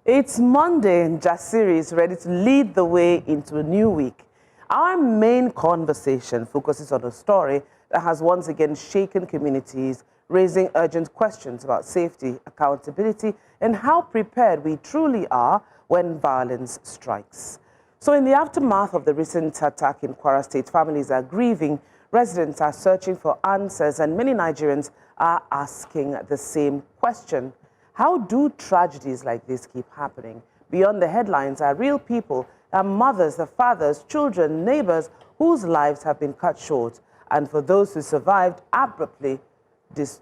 It's Monday and Jasiri is ready to lead the way into a new week. Our main conversation focuses on a story that has once again shaken communities, raising urgent questions about safety, accountability, and how prepared we truly are when violence strikes. So in the aftermath of the recent attack in Kwara State, families are grieving, residents are searching for answers, and many Nigerians are asking the same question. How do tragedies like this keep happening? Beyond the headlines are real people, are mothers, the fathers, children, neighbors whose lives have been cut short, and for those who survived, abruptly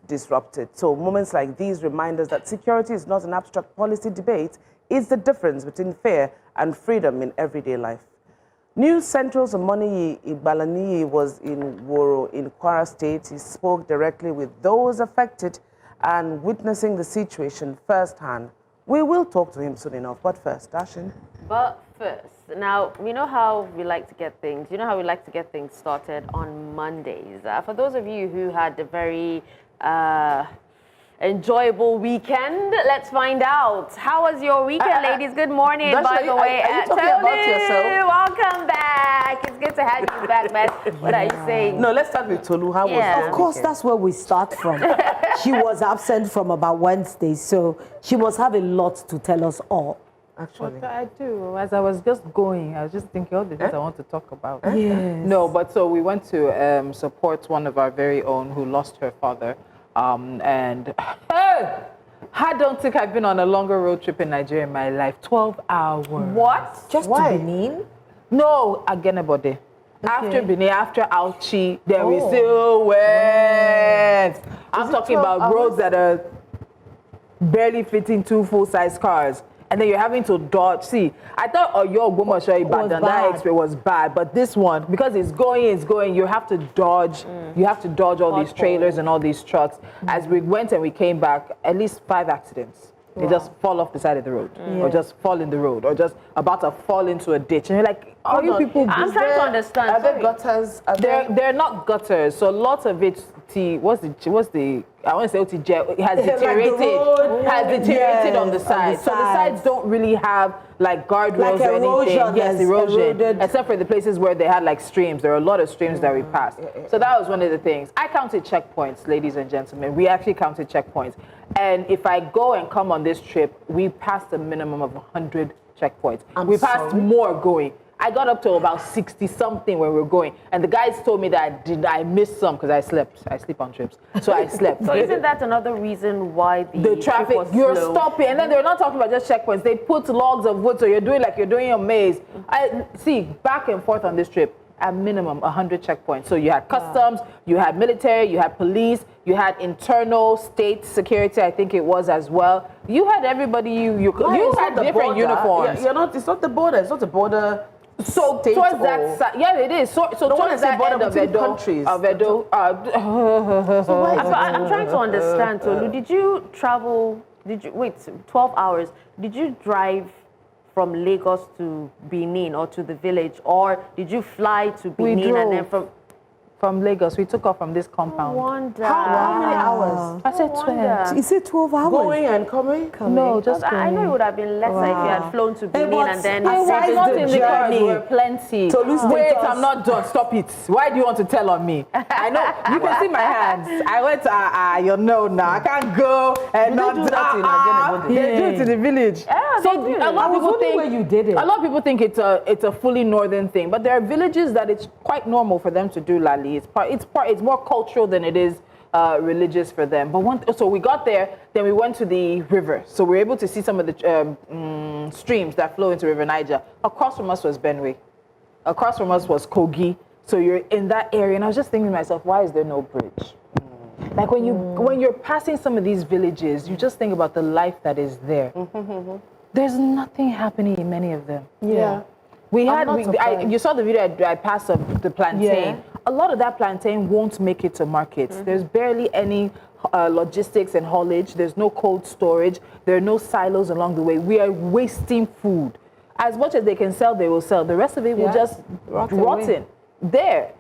disrupted. So moments like these remind us that security is not an abstract policy debate, it's the difference between fear and freedom in everyday life. News Central's Omoniyi Igbalaniyi was in Woro in Kwara State. He spoke directly with those affected and witnessing the situation firsthand. We will talk to him soon enough, but first, Dashin. But first, now, you know how we like to get things, started on Mondays. For those of you who had a very enjoyable weekend, let's find out. How was your weekend, ladies? Good morning, by the way. Are you talking about yourself? Welcome back. It's good to have you back, man. What are you saying? No, let's start with Tolu. How was your Of course, weekend? that's where we start from. She was absent from about Wednesday, so she must have a lot to tell us all. Actually. What I do, as I was just going, I was just thinking all the things I want to talk about. Yes. No, but so we went to support one of our very own who lost her father. And hey, I don't think I've been on a longer road trip in Nigeria in my life. 12 hours. What? Just to Benin? No, Agenebode. After Benin, after Auchi, there we still went. I'm talking about roads that are barely fitting 2 full-size cars. And then you're having to dodge. See, I thought Oyo Ogbomoso Ibadan, that experience was bad, but this one, because it's going, you have to dodge. You have to dodge all these trailers and all these trucks. As we went and we came back, at least 5 accidents. They just fall off the side of the road, or just fall in the road, or just about to fall into a ditch. And you're like, are you people? I'm trying to understand. Are there gutters? They're not gutters. So lots of it, what's the I want to say OTJ, it has deteriorated. Has deteriorated on the side. So the sides don't really have like guardrails Like or erosion, anything. Yes, yes, erosion. eroded. Except for the places where they had like streams. There are a lot of streams that we passed. So that was one of the things. I counted checkpoints, ladies and gentlemen. We actually counted checkpoints. And if I go and come on this trip, we passed a minimum of 100 checkpoints. We passed more going. I got up to about 60-something when we were going. And the guys told me that I missed some because I slept. I sleep on trips. So I slept. So isn't that another reason why the traffic, was you're slow? stopping. And then they're not talking about just checkpoints. They put logs of wood, so you're doing like you're doing a maze. I see, back and forth on this trip, at minimum 100 checkpoints. So you had customs, you had military, you had police, you had internal state security, I think it was as well. You had everybody, you had different uniforms. It's not the border, it's not the border. So towards that side, yeah, it is. So towards that end of Edo, countries. I'm trying to understand. Tolu, did you travel? 12 hours? Did you drive from Lagos to Benin or to the village, or did you fly to Benin and then from Lagos? We took off from this compound. Wonder. How many hours? I said 12. You said 12 hours? Going and coming? No, just I know it would have been lesser if you had flown to Benin and then. Why is not the in the cars? journey? Were plenty. So lose Wait, status. I'm not done. Stop it. Why do you want to tell on me? I know. You can see my hands. I went to, you know now. I can't go and not do that in Agenebode? They do it in the village. Yeah, So they do. a lot of people think where you did it. A lot of people think it's a fully northern thing, but there are villages that it's quite normal for them to do Lali. It's more cultural than it is religious for them. But so we got there, then we went to the river. So we were able to see some of the streams that flow into River Niger. Across from us was Benue. Across from us was Kogi. So you're in that area, and I was just thinking to myself, why is there no bridge? Like when you're passing some of these villages, you just think about the life that is there. There's nothing happening in many of them. Yeah. You saw the video I passed of the plantain. Yeah. A lot of that plantain won't make it to markets. There's barely any logistics and haulage. There's no cold storage. There are no silos along the way. We are wasting food. As much as they can sell, they will sell. The rest of it will just rotten. There.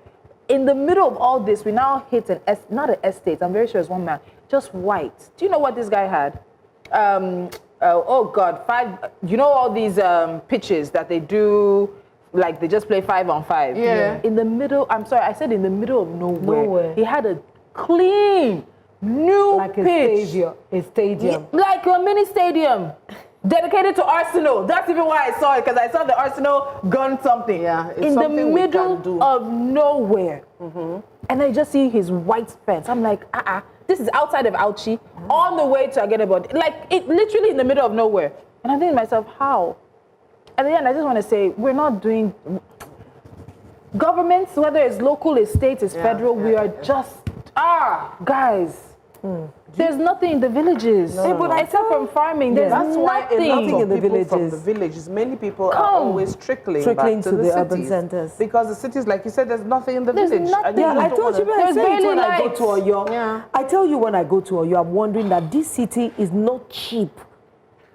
In the middle of all this, we now hit not an estate. I'm very sure it's one man. Just white. Do you know what this guy had? oh God, 5. You know all these pitches that they do, like they just play 5 on 5. Yeah. In the middle, I'm sorry, I said in the middle of nowhere. He had a clean, new like pitch. a stadium. Like a mini stadium. Dedicated to Arsenal. That's even why I saw it, because I saw the Arsenal gun something. Yeah, it's in the something we can do. middle of nowhere. And I just see his white fence. I'm like, this is outside of Auchi, on the way to Agenebode. Like, it literally in the middle of nowhere. And I think to myself, how? At the end, I just want to say, we're not doing... Governments, whether it's local, it's state, it's federal, we are just... guys. There's nothing in the villages. Except from farming, there's That's why a lot nothing of in the people from villages. the villages, many people are always trickling back to the urban cities. centers. Because the cities, like you said, there's nothing in the village. Nothing. Yeah, I told you, I There's say it barely when I go lights. to Oyo. Yeah. I tell you when I go to Oyo, I'm wondering that this city is not cheap.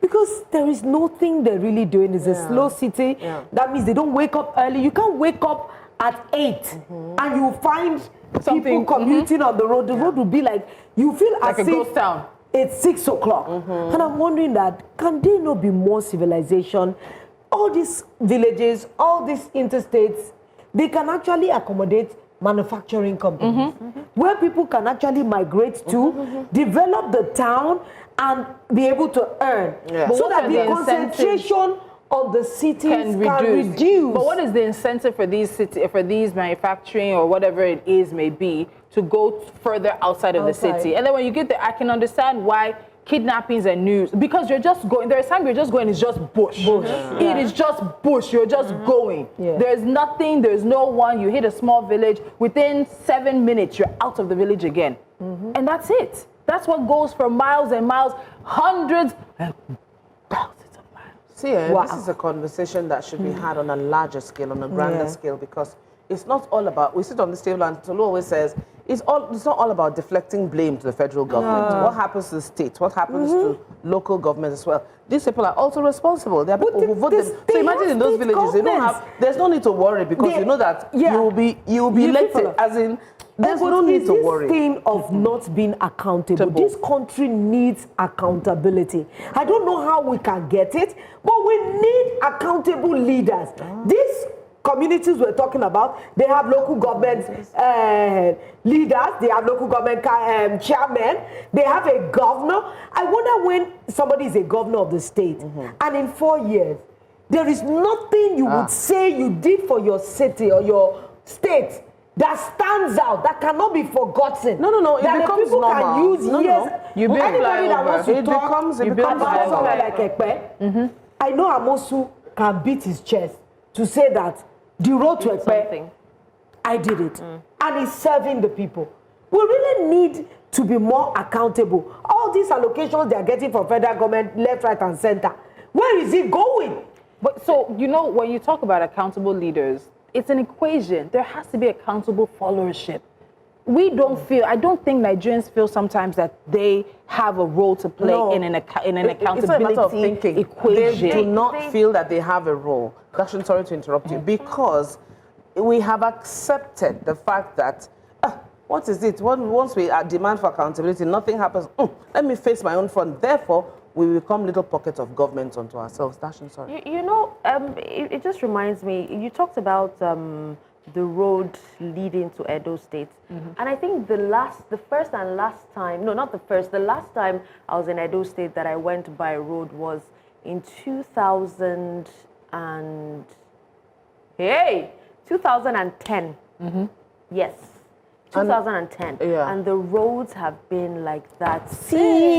Because there is nothing they're really doing. It's a slow city. Yeah. That means they don't wake up early. You can't wake up at 8 and you find people commuting on the road. The road will be like, you feel like as a if ghost town. It's 6 o'clock. And I'm wondering that, can there not be more civilization? All these villages, all these interstates, they can actually accommodate manufacturing companies where people can actually migrate to, develop the town, and be able to earn. Yeah. So But that what the are the concentration of the cities can reduce. But what is the incentive for these manufacturing or whatever it is may be to go further outside of the city? And then when you get there, I can understand why kidnappings are news, because you're just going. There is time you're just going. It's just bush. It is just bush. You're just going. There's nothing. There's no one. You hit a small village. Within 7 minutes, you're out of the village again, and that's it. That's what goes for miles and miles, hundreds and thousands of miles. See, this is a conversation that should be had on a larger scale, on a grander scale, because it's not all about, we sit on this table and Tolu always says, it's not all about deflecting blame to the federal government. What happens to the state? What happens to local government as well? These people are also responsible. They are people who vote them. So imagine in those villages, they don't have, there's no need to worry, because you know that you'll be elected, as in, there's no need to worry. This thing of not being accountable, this country needs accountability. I don't know how we can get it, but we need accountable leaders. These communities we're talking about, they have local government leaders, they have local government chairmen, they have a governor. I wonder when somebody is a governor of the state, and in 4 years, there is nothing you would say you did for your city or your state that stands out, that cannot be forgotten. No, it becomes normal. Can use years. You build Anybody that wants to it talk becomes about somewhere normal. like Ekpe, I know Amosu can beat his chest to say that the road to Ekpe, I did it. And he's serving the people. We really need to be more accountable. All these allocations they are getting from federal government, left, right, and center, where is it going? But so, you know, when you talk about accountable leaders, it's an equation. There has to be accountable followership. We don't feel, I don't think Nigerians feel sometimes that they have a role to play in an accountability it's a matter of thinking. equation. They do not feel that they have a role. Dakshin, sorry to interrupt you, because we have accepted the fact that, what is it? Once we demand for accountability, nothing happens. Let me face my own front. Therefore, we become little pockets of government onto ourselves. Dakshin, sorry. You know, it just reminds me, you talked about the road leading to Edo State. And I think the last time I was in Edo State that I went by road was in 2010. Yes. 2010. And the roads have been like that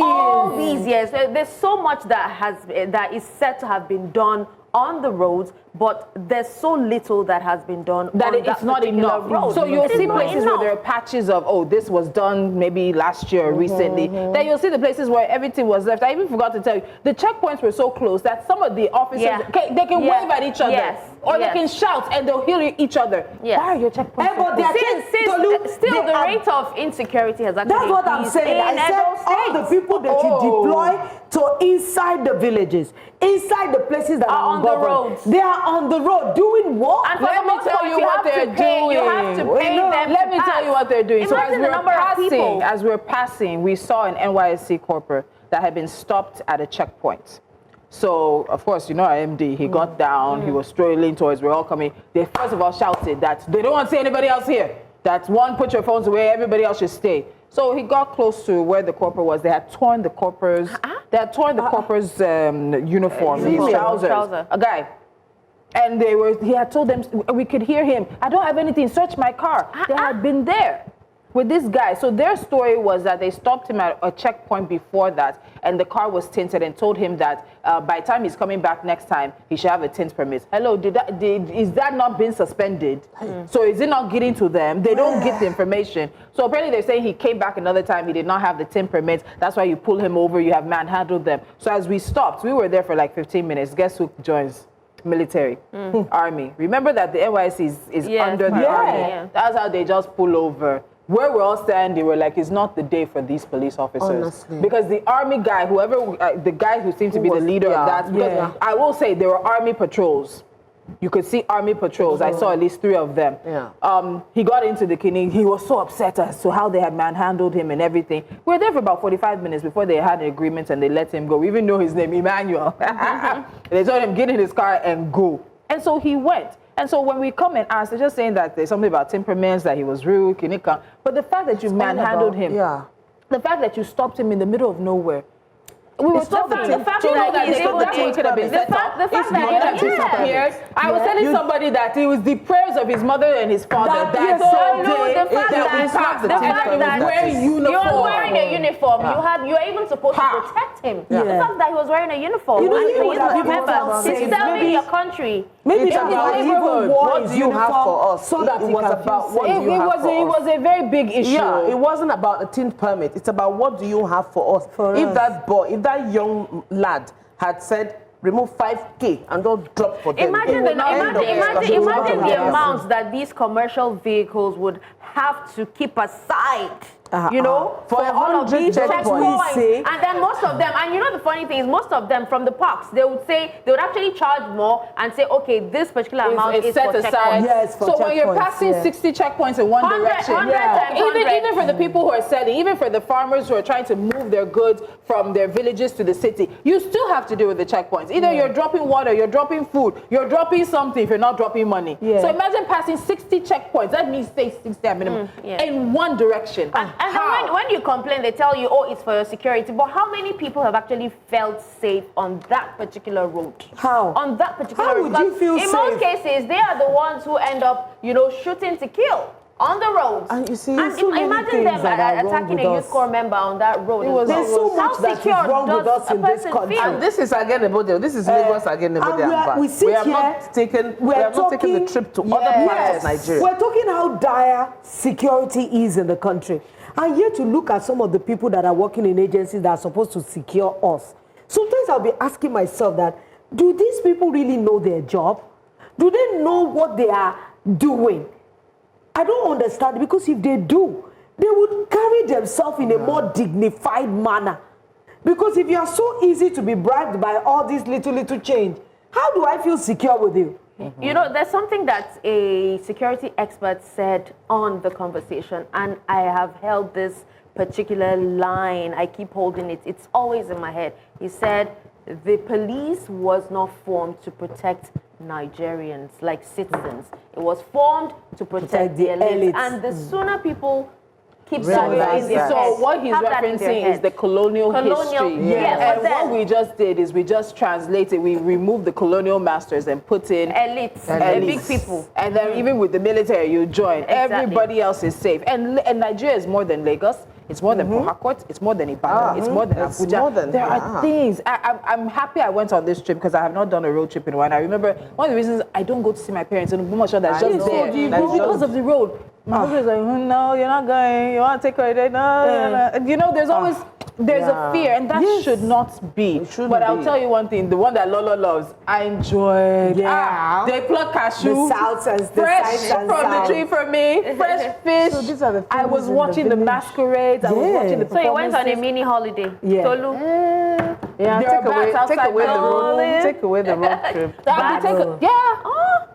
all these years. There's so much that is said to have been done on the roads, but there's so little that has been done that on it's not enough. road. So you'll see places where there are patches of, oh, this was done maybe last year or recently. Then you'll see the places where everything was left. I even forgot to tell you, the checkpoints were so close that some of the officers, they can wave at each other. Or they can shout and they'll hear each other. Why are your checkpoints so close? Still, the rate of insecurity has actually That's what I'm saying. I said all the people that you deploy to inside the villages, inside the places that are on the roads. They are on the road doing what? And for Let the me most tell part, you what they're doing. You have to pay them. Let me tell you what they're doing. Imagine the number of people. As we're passing, we saw an NYSC corporate that had been stopped at a checkpoint. So, of course, you know our MD, he got down, he was strolling towards, we're all coming. They first of all shouted that they don't want to see anybody else here. That one, put your phones away, everybody else should stay. So he got close to where the corporal was. They had torn the corporal's, uniform, his trousers, a guy. And he had told them, we could hear him, I don't have anything, search my car. They had been there with this guy. So their story was that they stopped him at a checkpoint before that, and the car was tinted, and told him that by the time he's coming back next time, he should have a tint permit. Hello, is that not been suspended? So is it not getting to them? They don't get the information. So apparently they're saying he came back another time, he did not have the tint permit. That's why you pull him over, you have manhandled them. So as we stopped, we were there for like 15 minutes. Guess who joins? Military, army. Remember that the NYC is under the army. Yeah. That's how they just pull over. Where we're all standing, we're like, it's not the day for these police officers. Honestly. Because the army guy, the guy who seemed to be the leader of that, because I will say there were army patrols. You could see army patrols. I saw at least 3 of them. Yeah. He got into the clinic. He was so upset as to how they had manhandled him and everything. We were there for about 45 minutes before they had an agreement and they let him go. We even know his name, Emmanuel. They told him, get in his car and go. And so he went. And so when we come and ask, they're just saying that there's something about temperaments, that he was rude, but the fact that you manhandled him, the fact that you stopped him in the middle of nowhere, we were talking the fact that he could have been set up. The fact that he disappeared. I was telling somebody that it was the prayers of his mother and his father that the fact that you're wearing a uniform, you were even supposed to protect him. The fact that he was wearing a uniform, remember, he's serving your country. Maybe what do you have for us? So that it was about what do you have for us. It was a very big issue. Yeah, it wasn't about a tint permit. It's about what do you have for us. If that young lad had said, remove 5K and don't drop for them. Imagine the amount that these commercial vehicles would have to keep aside. You know, for all of these checkpoints, and then most of them, and you know the funny thing is, most of them from the parks, they would actually charge more and say, okay, this particular amount is set aside. Yes, so when you're passing 60 checkpoints in one direction, even for the people who are selling, even for the farmers who are trying to move their goods from their villages to the city, you still have to deal with the checkpoints. Either you're dropping water, you're dropping food, you're dropping something if you're not dropping money. So imagine passing 60 checkpoints. That means say 60 at minimum in one direction. And then when you complain, they tell you, oh, it's for your security. But how many people have actually felt safe on that particular road? How? On that particular road. How would you feel safe? In most cases, they are the ones who end up, shooting to kill on the roads. And you see, imagine them attacking a youth corps member on that road. There's so much that is wrong with us in this country. And this is Agenebode. This is Lagos Agenebode. We have not taken the trip to other parts of Nigeria. We're talking how dire security is in the country. And yet to look at some of the people that are working in agencies that are supposed to secure us. Sometimes I'll be asking myself that, do these people really know their job? Do they know what they are doing? I don't understand, because if they do, they would carry themselves in a more dignified manner. Because if you are so easy to be bribed by all this little change, how do I feel secure with you? You know, there's something that a security expert said on the conversation, and I have held this particular line. I keep holding it. It's always in my head. He said, the police was not formed to protect Nigerians like citizens. It was formed to protect the elites. And the sooner people keep that in their head. So what he's referencing is the colonial history. Yes. And what we just did is we just translated, we removed the colonial masters and put in elites. Big people. And then even with the military, you join. Exactly. Everybody else is safe. And Nigeria is more than Lagos. It's more than Port Harcourt. It's more than Ibadan. It's more than Abuja. There are things. I'm happy I went on this trip because I have not done a road trip in a while. I remember one of the reasons I don't go to see my parents in Obumasho that's just there because of the road. My husband is like, no, you're not going. You want to take her today? No. You know, there's always a fear, and that should not be. But I'll tell you one thing: the one that Lolo loves, I enjoyed. They pluck cashew, fresh from the tree for me, fresh fish. So these are the things I was watching the masquerades. I was watching the performances. So you went on a mini holiday, Tolu. Take away the road trip.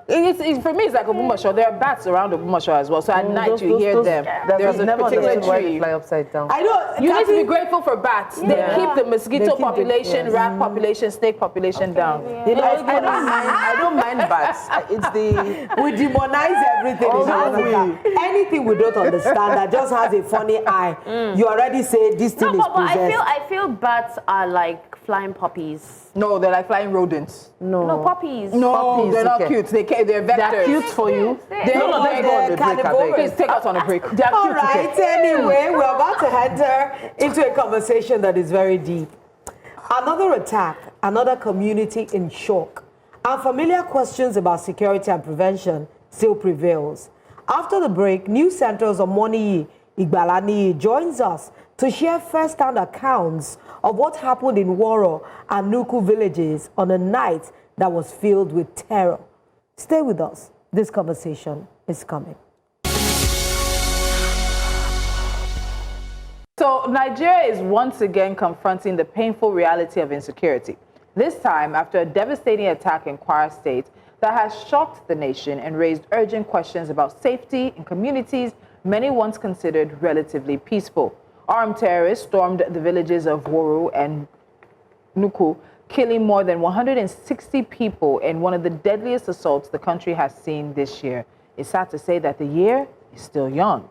For me, it's like Obumasho. There are bats around Obumasho as well. So at night you hear them. There's a never particular understood why tree. they fly upside down. I know. You need to be grateful for bats. They keep the mosquito population, rat population, snake population down. I don't mind bats. It's the We demonize everything in Africa. Anything we don't understand that just has a funny eye, you already say this thing is but possessed. I feel bats are like flying puppies. No, they're like flying rodents. No, puppies. No, Puppies, they're not okay. cute. They're vectors. They're cute for you. They're Let's go on the break, I beg. Please take us on a break. They're All cute. right, anyway, we're about to enter into a conversation that is very deep. Another attack, another community in shock. Unfamiliar questions about security and prevention still prevails. After the break, News Central's Omoniyi Igbalaniyi joins us to share first-hand accounts of what happened in Woro and Nuku villages on a night that was filled with terror. Stay with us. This conversation is coming. So Nigeria is once again confronting the painful reality of insecurity. This time after a devastating attack in Kwara State that has shocked the nation and raised urgent questions about safety in communities many once considered relatively peaceful. Armed terrorists stormed the villages of Woro and Nuku, killing more than 160 people in one of the deadliest assaults the country has seen this year. It's sad to say that the year is still young.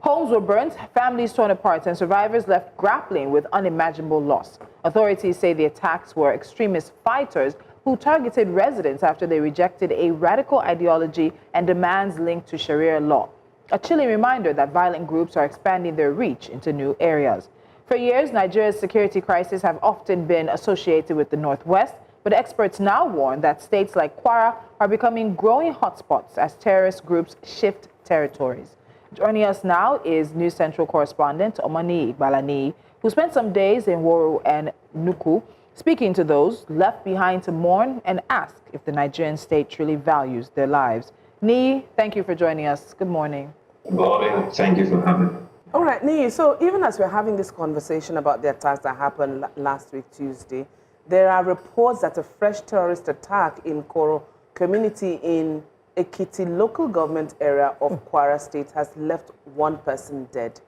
Homes were burnt, families torn apart, and survivors left grappling with unimaginable loss. Authorities say the attacks were extremist fighters who targeted residents after they rejected a radical ideology and demands linked to Sharia law. A chilling reminder that violent groups are expanding their reach into new areas. For years, Nigeria's security crises have often been associated with the Northwest, but experts now warn that states like Kwara are becoming growing hotspots as terrorist groups shift territories. Joining us now is News Central correspondent Omoniyi Igbalaniyi, who spent some days in Woro and Nuku, speaking to those left behind to mourn and ask if the Nigerian state truly values their lives. Ni, thank you for joining us. Good morning. Good morning. Thank you for having me. All right, Ni, so even as we're having this conversation about the attacks that happened last week, Tuesday, there are reports that a fresh terrorist attack in Koro community in Ekiti local government area of Kwara State has left one person dead.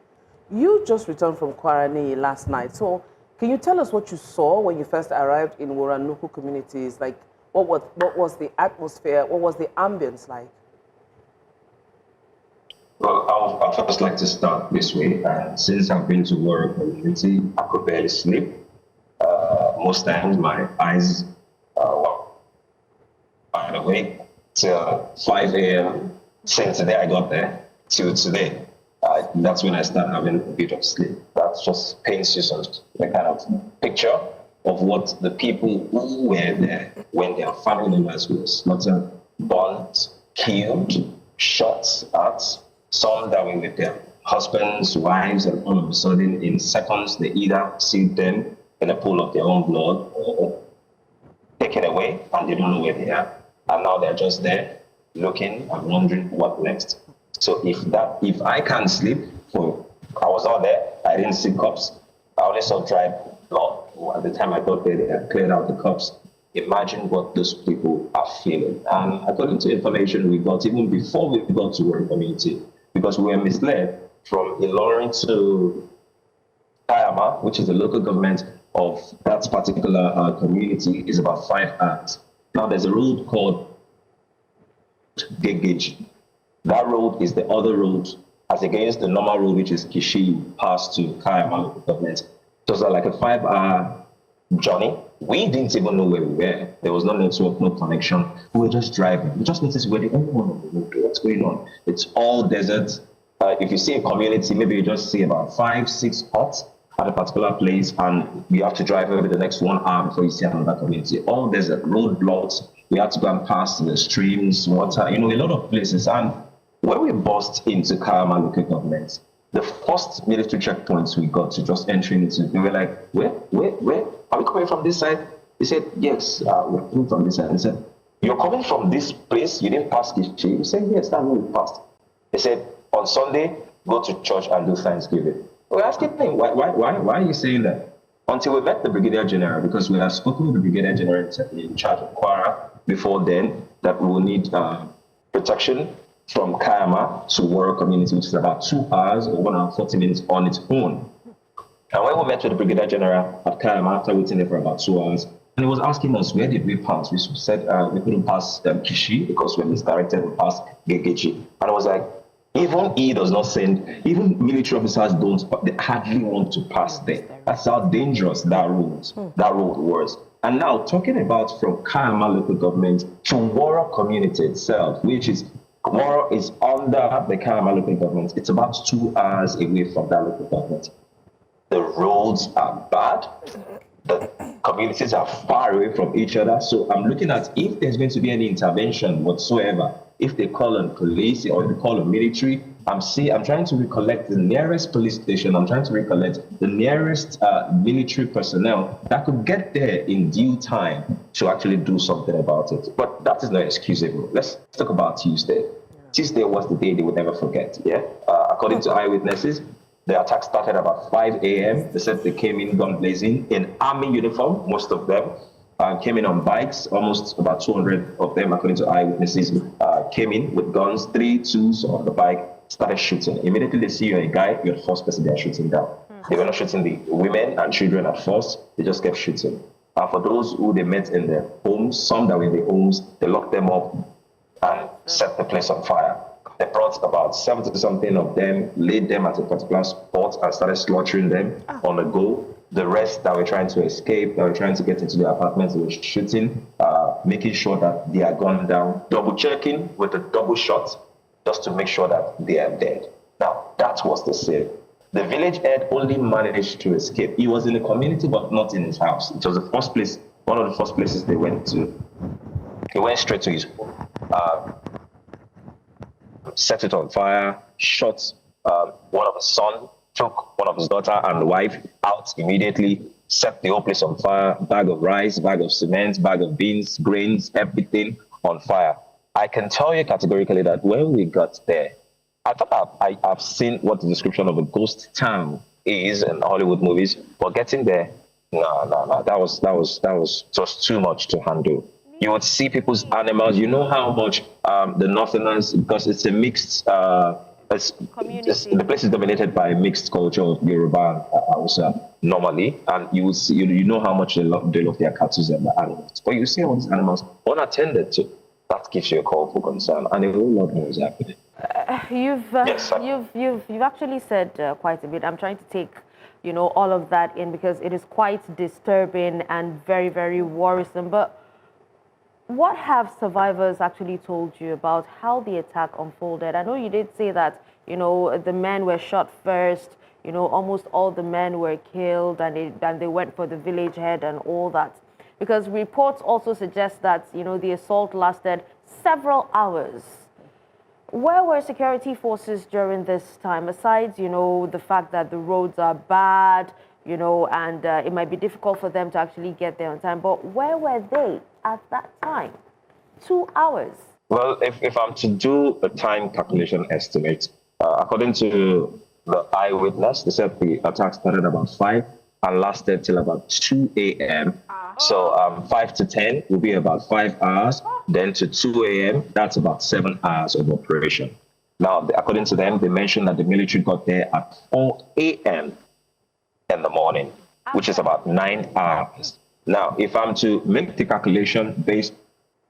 You just returned from Kwara, Ni, last night. So can you tell us what you saw when you first arrived in Woro and Nuku communities? Like, what was the atmosphere? What was the ambience like? Well, I'd first like to start this way. Since I've been to Woro community, I could barely sleep. Most times my eyes were wide awake till 5 a.m. Since the day I got there till today. That's when I start having a bit of sleep. That just paints you some the kind of picture of what the people who were there when their family members were slaughtered, burnt, killed, shot at, some that were with their husbands, wives, and all of a sudden in seconds they either see them in a pool of their own blood or taken away and they don't know where they are. And now they're just there looking and wondering what next. So if I can't sleep, I was not there, I didn't see cops, I only saw dry blood. At the time I got there, they had cleared out the cops. Imagine what those people are feeling. And according to information we got even before we got to Woro community, because we were misled from Ilorin to Kayama, which is the local government of that particular community, is about 5 hours. Now there's a road called Gegage. That road is the other road as against the normal road, which is Kishi, pass to Kayama local government. It was like a 5-hour journey. We didn't even know where we were. There was no network, no connection. We were just driving. We just noticed we're the only one on the road. What's going on? It's all desert. If you see a community, maybe you just see about 5, 6 huts at a particular place, and you have to drive over the next 1 hour before you see another community. All desert, roadblocks. We had to go and pass the streams, water, a lot of places. And when we burst into Kayama local government, the first military checkpoints we got to just entering into, we were like, where? Are we coming from this side? They said, yes, we're coming from this side. They said, you're coming from this place? You didn't pass Kishi? We said, yes, that's where we passed. They said, on Sunday, go to church and do Thanksgiving. We're asking him, why are you saying that? Until we met the Brigadier General, because we have spoken with the Brigadier General in charge of Kwara before then, that we will need protection from Kayama to Woro community, which is about 2 hours or 1 hour 40 minutes on its own. And when we met with the Brigadier General at Kayama after waiting there for about 2 hours, and he was asking us, where did we pass? We said we couldn't pass Kishi because we're misdirected, we passed Gegeji. And I was like, even he does not send, even military officers don't, they hardly want to pass there. That's how dangerous that road was. And now talking about from Kayama local government to Woro community itself, which is, Woro is under the Kayama local government. It's about 2 hours away from that local government. The roads are bad. The communities are far away from each other. So I'm looking at if there's going to be any intervention whatsoever, if they call on police or if they call on military, I'm trying to recollect the nearest police station. I'm trying to recollect the nearest military personnel that could get there in due time to actually do something about it. But that is not excusable. Let's talk about Tuesday. Tuesday was the day they would never forget. According to eyewitnesses, the attack started about 5 a.m. They said they came in gun blazing in army uniform, most of them. Came in on bikes, almost about 200 of them, according to eyewitnesses, came in with guns, 3 twos on the bike, started shooting. Immediately they see you're a guy, you're the first person they're shooting down. They were not shooting the women and children at first, they just kept shooting. For those who they met in their homes, some that were in their homes, they locked them up and set the place on fire. They brought about 70-something of them, laid them at a particular spot and started slaughtering them on the go. The rest that were trying to escape, that were trying to get into the apartments, they were shooting, making sure that they are gone down, double checking with a double shot, just to make sure that they are dead. Now, that was the scene. The village head only managed to escape. He was in the community, but not in his house. It was the first place, one of the first places they went to. He went straight to his home, set it on fire, shot one of his sons, took one of his daughter and wife out immediately, set the whole place on fire, bag of rice, bag of cement, bag of beans, grains, everything on fire. I can tell you categorically that when we got there, I thought I've seen what the description of a ghost town is in Hollywood movies, but getting there, no, that was just too much to handle. You would see people's animals. You know how much the Northerners, because it's a mixed, the place is dominated by a mixed culture of Yoruba and Hausa normally, and you will see, you know how much they love their cattle and the animals. But you see all these animals unattended to. That gives you a call for concern, and a whole lot more is happening. You've actually said quite a bit. I'm trying to take, all of that in because it is quite disturbing and very, very worrisome. But what have survivors actually told you about how the attack unfolded? I know you did say that, the men were shot first, almost all the men were killed and they went for the village head and all that. Because reports also suggest that, the assault lasted several hours. Where were security forces during this time? Aside, the fact that the roads are bad, and it might be difficult for them to actually get there on time. But where were they at that time? 2 hours. Well, if I'm to do a time calculation estimate, according to the eyewitness, they said the attack started about 5 and lasted till about 2 a.m. So 5 to 10 will be about 5 hours. Then to 2 a.m., that's about 7 hours of operation. Now, according to them, they mentioned that the military got there at 4 a.m. in the morning, which is about 9 hours. Now, if I'm to make the calculation based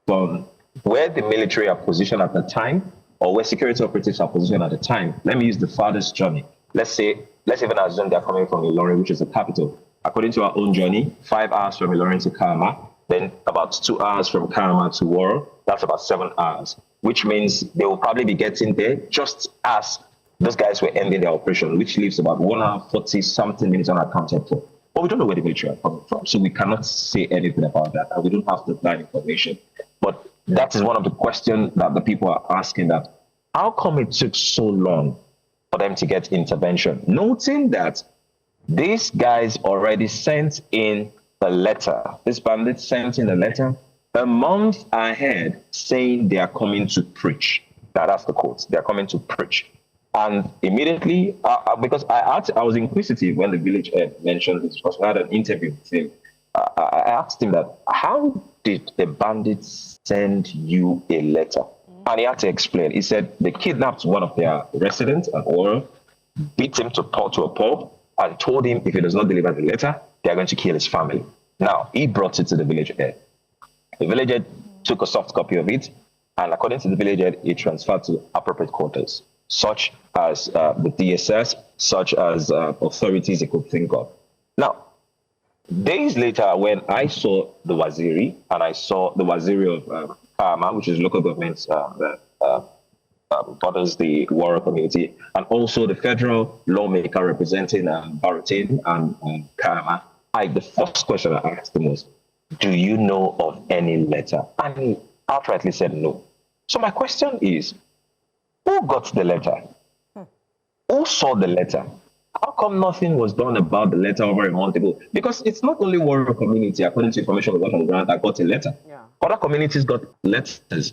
on where the military are positioned at the time or where security operatives are positioned at the time, let me use the farthest journey. Let's even assume they're coming from Ilorin, which is the capital. According to our own journey, 5 hours from Ilorin to Kayama, then about 2 hours from Kayama to Woro, that's about 7 hours, which means they will probably be getting there just as those guys were ending their operation, which leaves about 1 hour, 40-something minutes unaccounted for. But we don't know where the military are coming from, so we cannot say anything about that, and we don't have that information. But that is one of the questions that the people are asking, that how come it took so long for them to get intervention? Noting that these guys already sent in the letter. This bandit sent in a letter a month ahead saying they are coming to preach. That's the quote. They are coming to preach. And immediately, because I was inquisitive when the village head mentioned this, because we had an interview with him. I asked him that, how did the bandits send you a letter? And he had to explain. He said they kidnapped one of their residents at Woro, beat him to a pulp, and told him if he does not deliver the letter, they are going to kill his family. Now, he brought it to the village head. The village head took a soft copy of it, and according to the village head, it transferred to appropriate quarters, such as the DSS, such as authorities he could think of. Now, days later, when I saw the Waziri, and I saw the Waziri of Kama, which is local government that borders the Woro community, and also the federal lawmaker representing Baratin and Kama, the first question I asked him was, do you know of any letter? And he outrightly said no. So my question is, who got the letter? Who saw the letter? How come nothing was done about the letter over a month ago? Because it's not only Woro community, according to information we got on the ground, that got a letter. Yeah. Other communities got letters.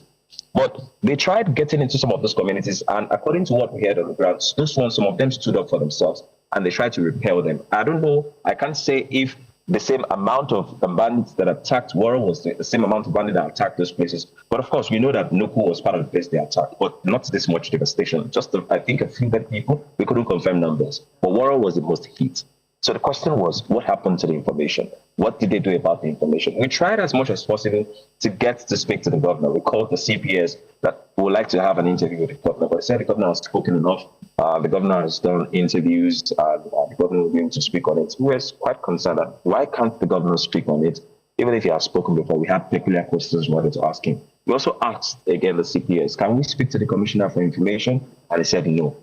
But they tried getting into some of those communities, and according to what we heard on the ground, those ones, some of them stood up for themselves, and they tried to repel them. I don't know, I can't say if the same amount of bandits that attacked Woro was the same amount of bandits that attacked those places. But of course, we know that Nuku was part of the place they attacked, but not this much devastation. Just, I think, a few dead people. We couldn't confirm numbers. But Woro was the most hit. So the question was, what happened to the information? What did they do about the information? We tried as much as possible to get to speak to the governor. We called the CPS that we would like to have an interview with the governor, but I said the governor has spoken enough. The governor has done interviews, and the governor will be able to speak on it. We were quite concerned that why can't the governor speak on it? Even if he has spoken before, we had peculiar questions we wanted to ask him. We also asked, again, the CPS, can we speak to the commissioner for information? And he said no.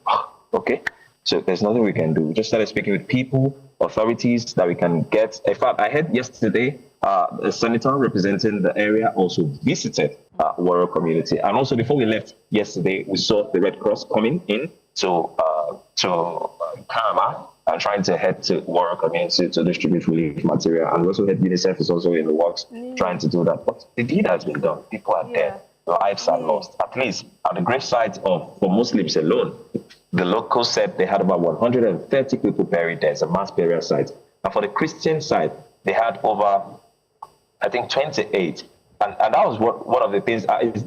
Okay. So there's nothing we can do. We just started speaking with people, authorities that we can get. In fact, I heard yesterday a senator representing the area also visited Woro community. And also before we left yesterday, we saw the Red Cross coming in to Kama and trying to head to Woro community to distribute relief material. And we also had UNICEF is also in the works trying to do that. But the deed has been done. People are dead. Lives are lost. At least at the grave site for Muslims alone, the locals said they had about 130 people buried there. It's a mass burial site. And for the Christian side, they had over, I think, 28. And that was one of the things.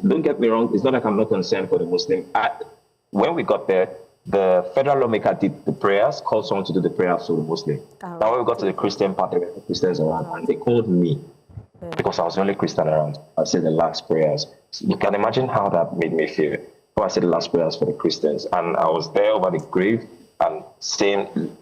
Don't get me wrong, it's not like I'm not concerned for the Muslim. When we got there, the federal lawmaker did the prayers, called someone to do the prayers for the Muslim. Now when we got to the Christian part, there were Christians around, and they called me because I was the only Christian around. I said the last prayers. So you can imagine how that made me feel. So I said the last prayers for the Christians, and I was there over the grave and saying,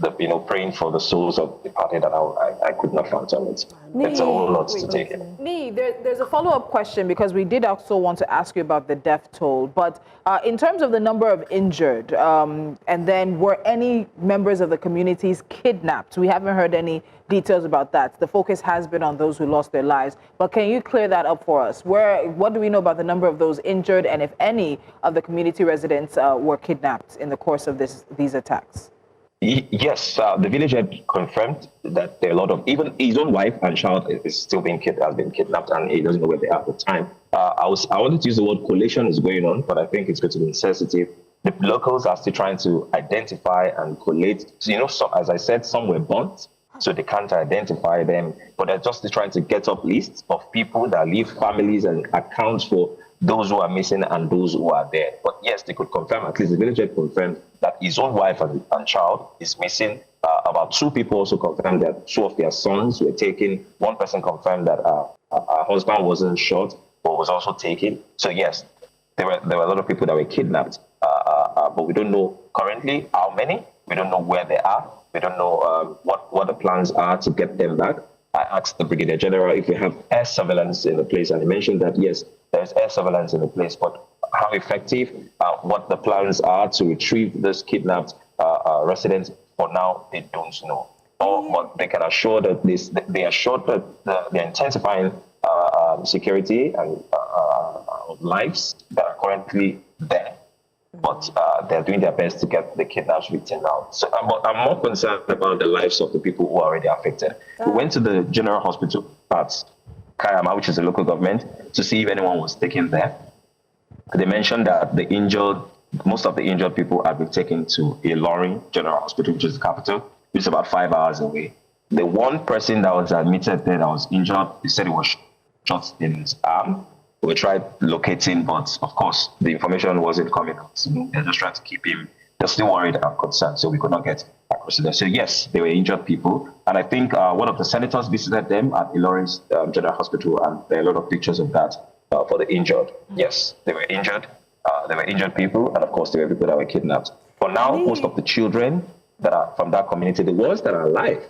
praying for the souls of the party that I could not fathom it. It's a whole lot to take in. There's a follow-up question, because we did also want to ask you about the death toll. But in terms of the number of injured, and then were any members of the communities kidnapped? We haven't heard any details about that. The focus has been on those who lost their lives. But can you clear that up for us? What do we know about the number of those injured, and if any of the community residents were kidnapped in the course of these attacks? Yes, the village had confirmed that there are a lot of, even his own wife and child is still has been kidnapped, and he doesn't know where they are at the time. I wanted to use the word collation is going on, but I think it's going to be insensitive. The locals are still trying to identify and collate. So, as I said, some were burnt, so they can't identify them, but they're just trying to get up lists of people that leave families and accounts for those who are missing and those who are there. But yes, they could confirm, at least the villager confirmed, that his own wife and child is missing. About 2 people also confirmed that 2 of their sons were taken. 1 person confirmed that her husband wasn't shot, but was also taken. So yes, there were a lot of people that were kidnapped, but we don't know currently how many. We don't know where they are. We don't know what the plans are to get them back. I asked the Brigadier General if we have air surveillance in the place, and he mentioned that yes, there's air surveillance in the place, but how effective, what the plans are to retrieve those kidnapped residents, for now, they don't know. But they can assure that they are sure that they're intensifying security and lives that are currently there. But they're doing their best to get the kidnapped victim out. So I'm more concerned about the lives of the people who are already affected. We went to the general hospital at Kayama, which is a local government, to see if anyone was taken there. They mentioned that most of the injured people have been taken to Ilorin General Hospital, which is the capital, which is about 5 hours away. The one person that was admitted there that was injured, they said he was shot in his arm. We tried locating, but of course, the information wasn't coming out. They're just trying to keep him. They're still worried and concerned, so we could not get across to them. So yes, they were injured people. And I think one of the senators visited them at Ilorin's General Hospital, and there are a lot of pictures of that for the injured. Yes, they were injured. They were injured people, and of course, there were people that were kidnapped. For now, most of the children that are from that community, the ones that are alive,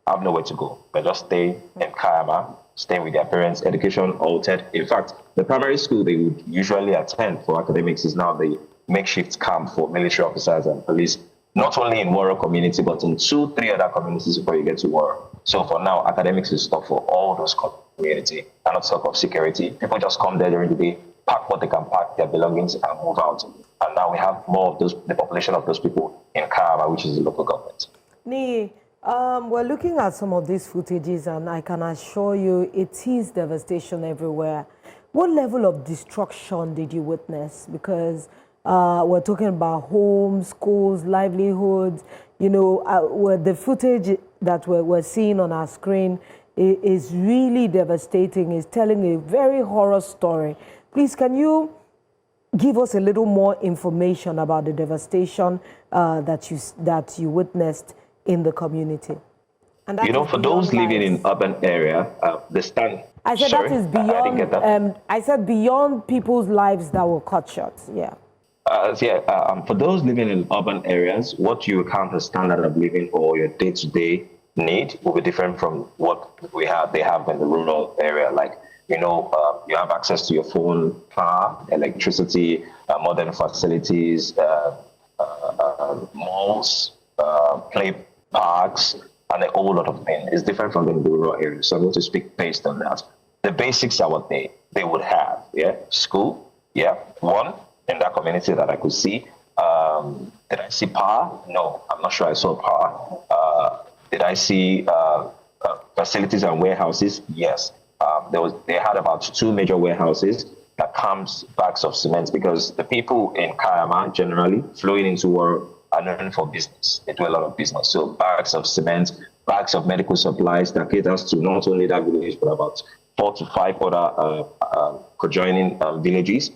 have nowhere to go. They just stay in Kayama, staying with their parents, education altered. In fact, the primary school they would usually attend for academics is now the makeshift camp for military officers and police, not only in Woro community, but in 2-3 other communities before you get to Woro. So for now, academics is stopped for all those community and not talk of security. People just come there during the day, pack what they can pack, their belongings, and move out. And now we have more of the population of those people in Kayama, which is the local government. Ni, we're looking at some of these footages, and I can assure you it is devastation everywhere. What level of destruction did you witness? Because we're talking about homes, schools, livelihoods. You know, the footage that we're seeing on our screen is really devastating. It's telling a very horror story. Please, can you give us a little more information about the devastation that you witnessed in the community? And that, you know, for those living in urban area, the stand. I said sorry, that is beyond. I didn't get that. I said beyond people's lives that were cut short. Yeah. For those living in urban areas, what you count as standard of living or your day-to-day need will be different from what they have in the rural area. Like, you know, you have access to your phone, power, electricity, modern facilities, malls, play parks, and a whole lot of things. It's different from the rural areas. So I'm going to speak based on that. The basics are what they would have. Yeah, school. Yeah, one in that community that I could see. Did I see power? No, I'm not sure I saw power. Did I see facilities and warehouses? Yes. They had about 2 major warehouses that comes bags of cement, because the people in Kayama generally flowing into Woro are known for business. They do a lot of business. So bags of cement, bags of medical supplies that caters to not only that village, but about 4 to 5 other conjoining villages.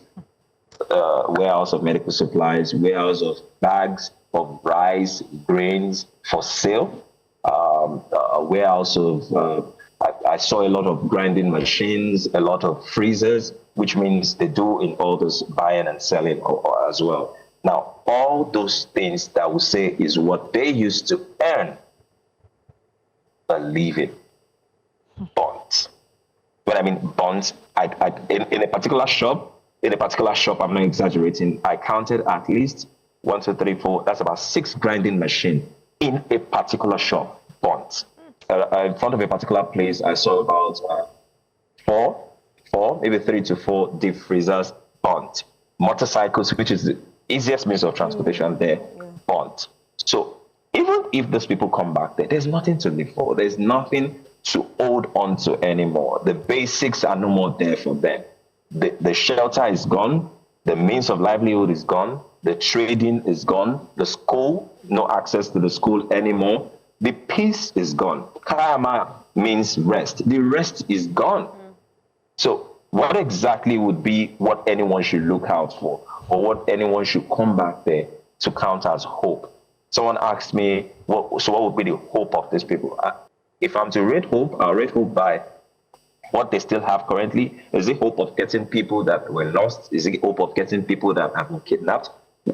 Warehouse of medical supplies, warehouse of bags of rice, grains for sale, a warehouse of, I saw a lot of grinding machines, a lot of freezers, which means they do in all this buying and selling as well. Now, all those things that we say is what they used to earn a living. Bonds. When I mean bonds, in a particular shop, I'm not exaggerating, I counted at least 1, 2, 3, 4, that's about 6 grinding machines in a particular shop, bonds. In front of a particular place, I saw about 4, maybe 3 to 4 deep freezers, bond. Motorcycles, which is the easiest means of transportation there, bond. So even if those people come back there, there's nothing to live for. There's nothing to hold on to anymore. The basics are no more there for them. The shelter is gone. The means of livelihood is gone. The trading is gone. The school, no access to the school anymore. The peace is gone. Kayama means rest. The rest is gone. So what exactly would be what anyone should look out for, or what anyone should come back there to count as hope? Someone asked me, what would be the hope of these people? If I'm to rate hope, I'll rate hope by what they still have currently. Is it hope of getting people that were lost? Is it hope of getting people that have been kidnapped?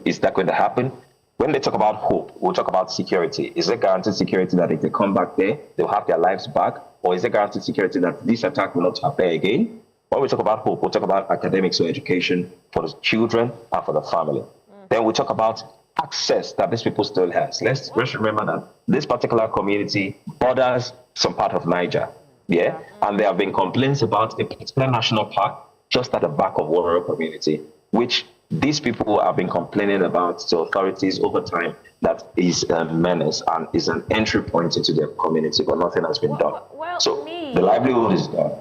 Is that going to happen? When they talk about hope, we'll talk about security. Is it guaranteed security that if they come back there, they'll have their lives back? Or is it guaranteed security that this attack will not happen again? When we talk about hope, we'll talk about academics or education for the children and for the family. Then we talk about access that these people still have. Let's remember that this particular community borders some part of Niger. Yeah, and there have been complaints about a particular national park just at the back of Woro community, which these people have been complaining about to authorities over time that is a menace and is an entry point into their community, but nothing has been done. So the livelihood is gone.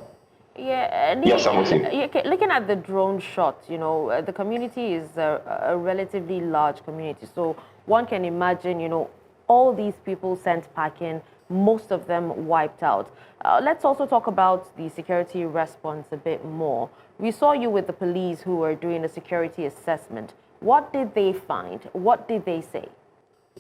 Yeah, yes, I'm with you. Looking at the drone shot, you know, the community is a relatively large community. So one can imagine, you know, all these people sent packing most of them wiped out. Let's also talk about the security response a bit more. We saw you with the police who were doing a security assessment. What did they find? What did they say?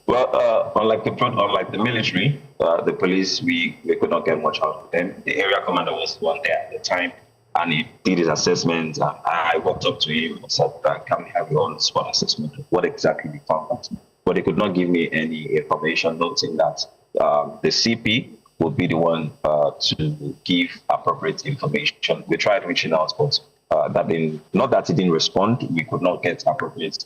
Well, unlike the military, the police, we could not get much out of them. The area commander was one there at the time, and he did his assessment. And I walked up to him and said, "Can we have your on-spot assessment? What exactly we found out?" But they could not give me any information, noting that the CP would be the one to give appropriate information. We tried reaching out, but not that he didn't respond, we could not get appropriate.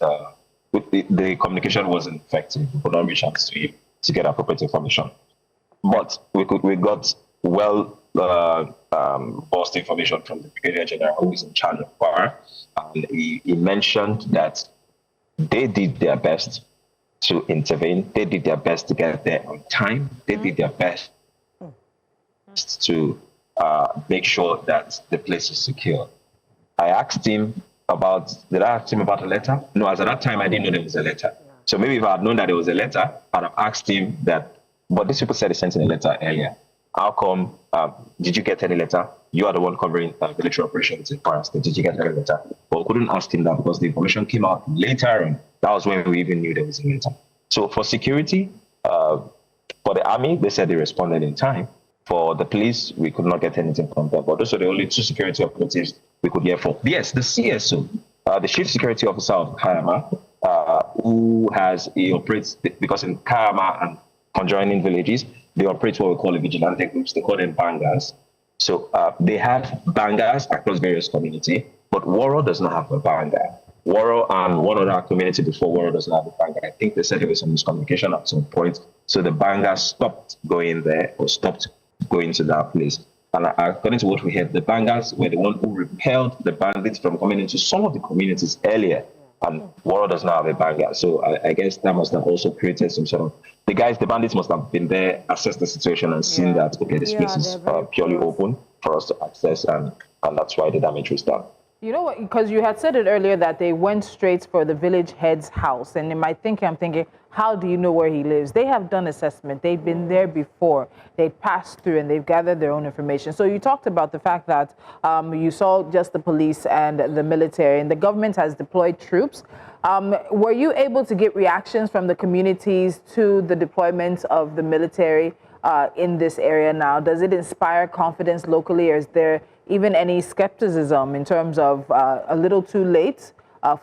The communication wasn't effective. We could not reach out to him to get appropriate information. But we got bossed information from the Brigadier General who is in charge of Kwara, and he mentioned that they did their best to intervene. They did their best to get there on time. They did their best to make sure that the place is secure. I asked him did I ask him about a letter? No, as at that time, I didn't know there was a letter. So maybe if I had known that there was a letter, I'd have asked him that, but these people said they sent in a letter earlier. How come, did you get any letter? You are the one covering military operations in Kwara State. Did you get any letter? But we couldn't ask him that because the information came out later, and that was when we even knew there was a letter. So for security, for the army, they said they responded in time. For the police, we could not get anything from them. But those are the only two security operatives we could hear for. Yes, the CSO, the Chief Security Officer of Kayama, he operates, because in Kayama and conjoining villages, they operate what we call a vigilante groups. They call them bangers. So they have bangers across various communities, but Woro does not have a banger. Woro and one other community before Woro does not have a banger. I think they said there was some miscommunication at some point. So the bangers stopped going there or stopped going to that place. And according to what we heard, the bangers were the one who repelled the bandits from coming into some of the communities earlier. And Woro does not have a banger. So I guess that must have also created some sort of... The bandits must have been there, assessed the situation and seen that, okay, this place is purely open for us to access, and that's why the damage was done. You know what, because you had said it earlier that they went straight for the village head's house. And in my thinking, I'm thinking, how do you know where he lives? They have done assessment. They've been there before. They passed through and they've gathered their own information. So you talked about the fact that you saw just the police and the military, and the government has deployed troops. Were you able to get reactions from the communities to the deployment of the military in this area now? Does it inspire confidence locally, or is there even any skepticism in terms of a little too late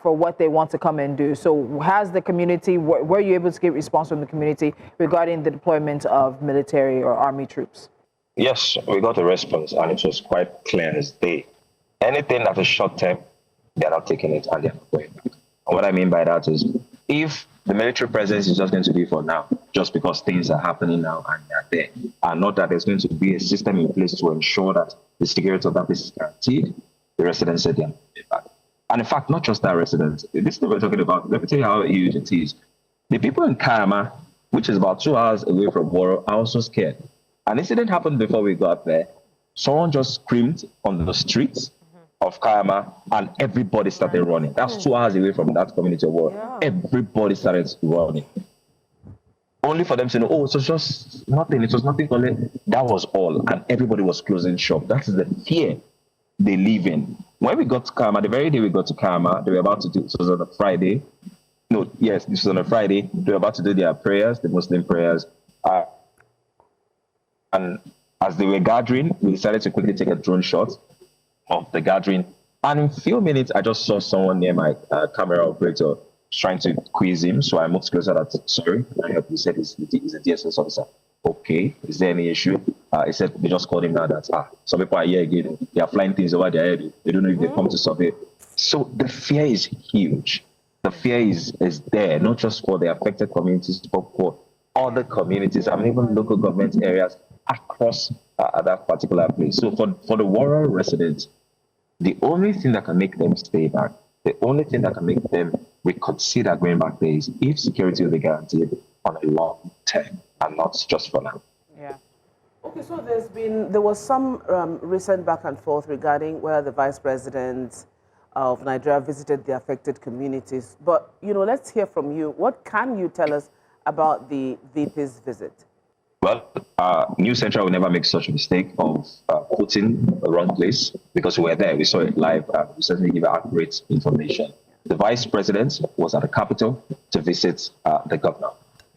for what they want to come and do? So has the community, were you able to get response from the community regarding the deployment of military or army troops? Yes, we got a response, and it was quite clear as day. Anything that is short term, they're not taking it and they're not going back. And what I mean by that is, if the military presence is just going to be for now, just because things are happening now and they're there, and not that there's going to be a system in place to ensure that the security of that place is guaranteed, the residents said they're not going back. And in fact, not just that residents, this is what we're talking about. Let me tell you how huge it is. The people in Kayama, which is about 2 hours away from Woro, are also scared. An incident happened before we got there. Someone just screamed on the streets of Kayama, and everybody started running. That's 2 hours away from that community of Woro. Yeah. Everybody started running. Only for them to know, oh, it was just nothing. It was nothing. That was all. And everybody was closing shop. That is the fear they live in. When we got to Kayama, the very day we got to Kayama, they were about to do, it was on a Friday. No, yes, this was on a Friday. They were about to do their prayers, the Muslim prayers. And as they were gathering, we decided to quickly take a drone shot of the gathering. And in a few minutes, I just saw someone near my camera operator trying to quiz him. So I moved closer. Sorry, I helped. He said he's a DSS officer. Okay, is there any issue? He said they just called him now that some people are here again. They are flying things over their head. They don't know if they come to survey. So the fear is huge. The fear is there, not just for the affected communities, but for other communities and even local government areas across that particular place. So for the Woro residents, the only thing that can make them stay back, the only thing that can make them reconsider going back there is if security will be guaranteed on a long term and not just for now. Yeah. Okay, so there was some recent back and forth regarding where the Vice President of Nigeria visited the affected communities. But, let's hear from you. What can you tell us about the VP's visit? Well, New Central will never make such a mistake of quoting the wrong place because we were there, we saw it live, and we certainly give accurate information. The vice president was at the capital to visit the governor,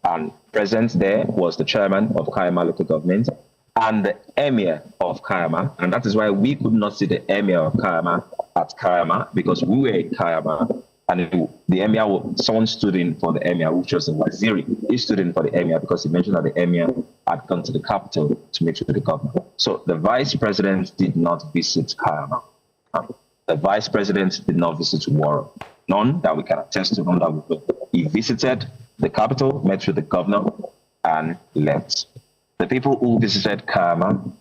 and present there was the chairman of Kayama local government and the emir of Kayama, and that is why we could not see the emir of Kayama at Kayama because we were in Kayama. And the emir, someone stood in for the emir, which was the Waziri. He stood in for the emir because he mentioned that the emir had gone to the capital to meet with the governor. So the vice president did not visit Kayama. The vice president did not visit Woro. None that we can attest to, none that we know. He visited the capital, met with the governor, and left. The people who visited Kayama,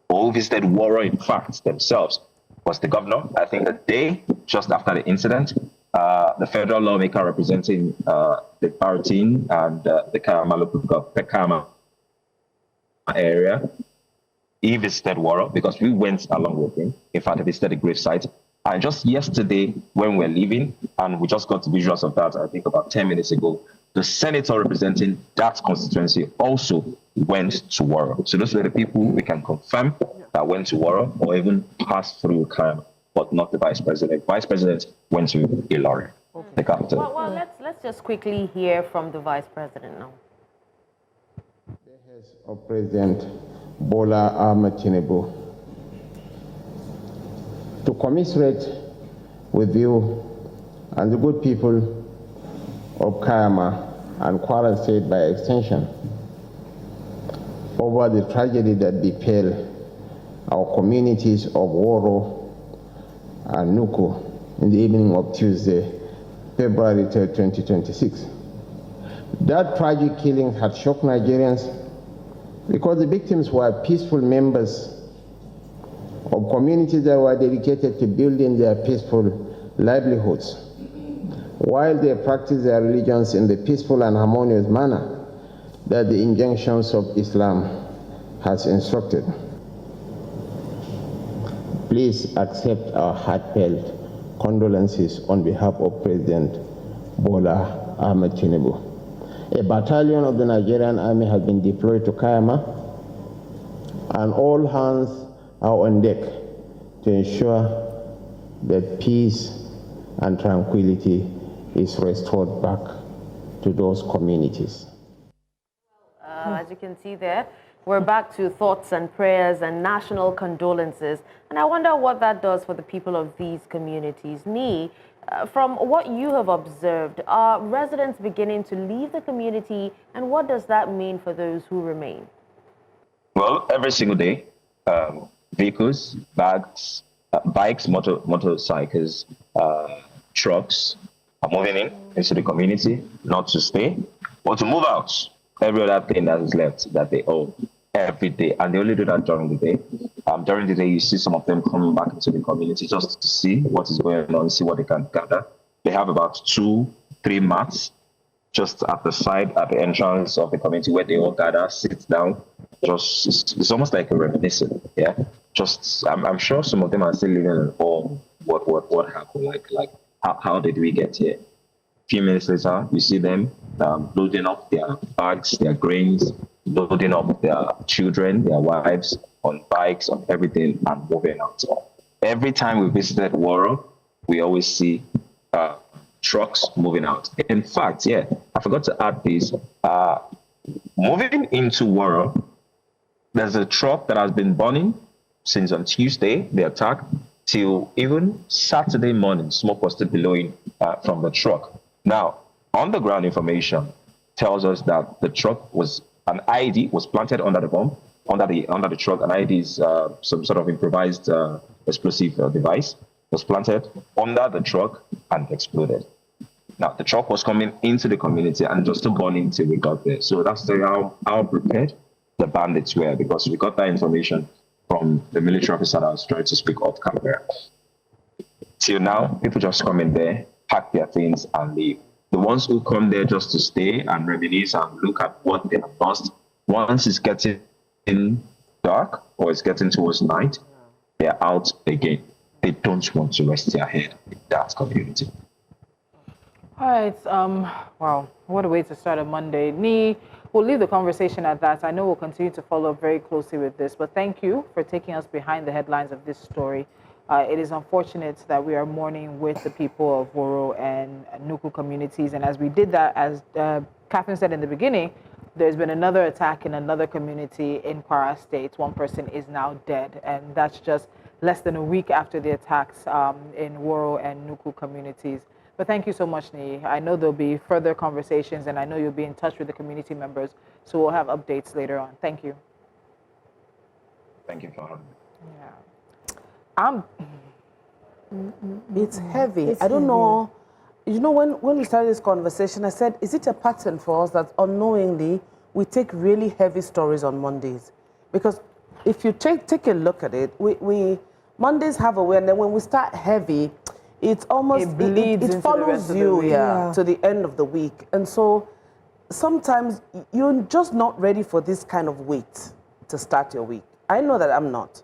or who visited Woro, in fact, themselves, was the governor. I think the day just after the incident, the federal lawmaker representing the Paratin and the Kayama area, he visited Woro because we went along with him. In fact, he visited the grave site. And just yesterday, when we were leaving, and we just got visuals of that, I think about 10 minutes ago, the senator representing that constituency also went to Woro. So those were the people we can confirm that went to Woro or even passed through Kayama, but not the vice president. Vice president went to Ilorin, the capital. Well, let's just quickly hear from the vice president now. The head of President Bola Ahmed Tinubu, to commiserate with you and the good people of Kayama and Kwara State by extension over the tragedy that befell our communities of Woro and Nuku in the evening of Tuesday, February 3rd, 2026. That tragic killing had shocked Nigerians because the victims were peaceful members of communities that were dedicated to building their peaceful livelihoods, while they practiced their religions in the peaceful and harmonious manner that the injunctions of Islam has instructed. Please accept our heartfelt condolences on behalf of President Bola Ahmed Tinubu. A battalion of the Nigerian Army has been deployed to Kayama, and all hands are on deck to ensure that peace and tranquility is restored back to those communities. As you can see there, we're back to thoughts and prayers and national condolences. And I wonder what that does for the people of these communities. Nee, from what you have observed, are residents beginning to leave the community, and what does that mean for those who remain? Well, every single day, vehicles, bikes, motorcycles, trucks are moving into the community, not to stay, but to move out. Every other thing that is left that they own every day. And they only do that during the day. During the day, you see some of them coming back into the community just to see what is going on, see what they can gather. They have about 2-3 mats just at the side, at the entrance of the community where they all gather, sit down. Just it's almost like a reminiscence, yeah. Just I'm sure some of them are still living in awe. What happened? Like how did we get here? A few minutes later, you see them loading up their bags, their grains, loading up their children, their wives on bikes, on everything, and moving out. Every time we visited Woro, we always see trucks moving out. In fact, yeah, I forgot to add this. Moving into Woro, there's a truck that has been burning since on Tuesday, the attack, till even Saturday morning, smoke was still billowing from the truck. Now, on the ground information tells us that the truck was, an IED was planted under the bomb, under the truck. An IED is some sort of improvised explosive device, was planted under the truck and exploded. Now, the truck was coming into the community and just still burning till we got there. So that's how prepared the bandits were, because we got that information from the military officer that was trying to speak off camera. Till now, people just come in there, pack their things and leave. The ones who come there just to stay and reminisce and look at what they have lost, once it's getting dark or it's getting towards night, they're out again. They don't want to rest their head in that community. All right. Wow. What a way to start a Monday. Nee, We'll leave the conversation at that. I know we'll continue to follow up very closely with this, but thank you for taking us behind the headlines of this story. It is unfortunate that we are mourning with the people of Woro and Nuku communities, and as we did that, as Catherine said in the beginning, there's been another attack in another community in Kwara State. One person is now dead, and that's just less than a week after the attacks in Woro and Nuku communities. But thank you so much, Nii. I know there'll be further conversations, and I know you'll be in touch with the community members, so we'll have updates later on. Thank you. Thank you for having me. Yeah. It's heavy. I don't know. You know, when we started this conversation, I said, is it a pattern for us that unknowingly we take really heavy stories on Mondays? Because if you take a look at it, we Mondays have a way, and then when we start heavy, it's almost, it bleeds into follows the rest you of the week. to the end of the week. And so sometimes you're just not ready for this kind of weight to start your week. I know that I'm not.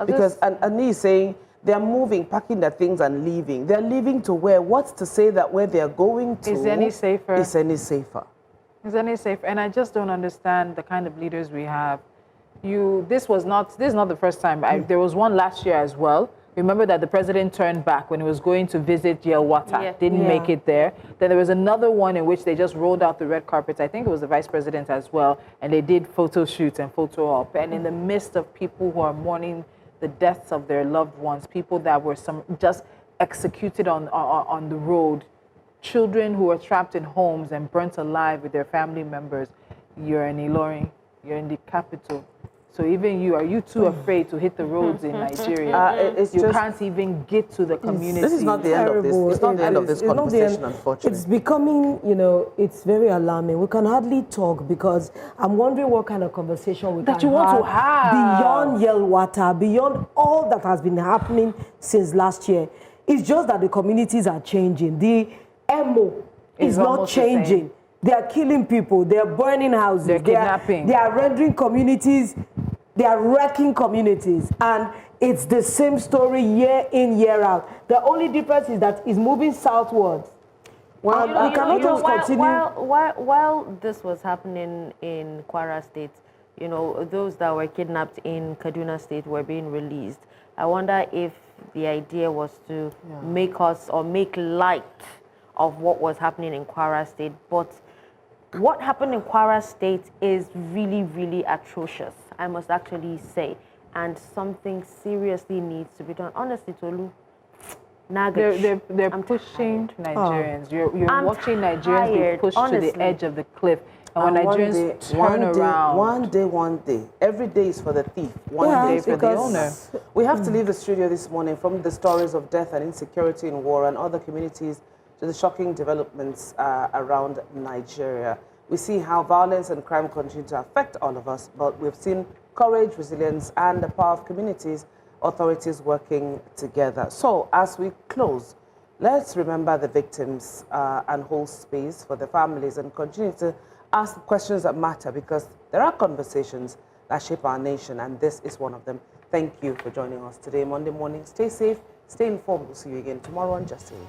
Because Ani is saying they're moving, packing their things and leaving. They're leaving to where? What's to say that where they're going to is any safer? Is any safer? Is any safer? And I just don't understand the kind of leaders we have. This is not the first time. There was one last year as well. Remember that the president turned back when he was going to visit Yelwata. Didn't make it there. Then there was another one in which they just rolled out the red carpet. I think it was the vice president as well. And they did photo shoots and photo op. And in the midst of people who are mourning the deaths of their loved ones, people that were just executed on the road, children who were trapped in homes and burnt alive with their family members. You're in Ilorin. You're in the capital. So even you, are you too afraid to hit the roads in Nigeria? You can't even get to the community. This is not the end of this. It's not the end of this conversation, unfortunately. It's becoming, it's very alarming. We can hardly talk because I'm wondering what kind of conversation we that you want to have beyond Yelwata, beyond all that has been happening since last year. It's just that the communities are changing. The MO is not changing. They are killing people. They are burning houses. They're kidnapping. They are rendering communities. They are wrecking communities. And it's the same story year in, year out. The only difference is that it's moving southwards. Well, we cannot just continue. While this was happening in Kwara State, those that were kidnapped in Kaduna State were being released. I wonder if the idea was to make light of what was happening in Kwara State. But what happened in Kwara State is really, really atrocious, I must actually say. And something seriously needs to be done. Honestly, Tolu, they're pushing Nigerians. You're watching Nigerians be pushed to the edge of the cliff. And when Nigerians turn around. One day. Every day is for the thief. One day for the owner. We have to leave the studio this morning from the stories of death and insecurity in war and other communities to the shocking developments around Nigeria. We see how violence and crime continue to affect all of us, but we've seen courage, resilience, and the power of communities, authorities working together. So as we close, let's remember the victims and hold space for the families and continue to ask questions that matter, because there are conversations that shape our nation, and this is one of them. Thank you for joining us today, Monday morning. Stay safe, stay informed. We'll see you again tomorrow on Jasiri.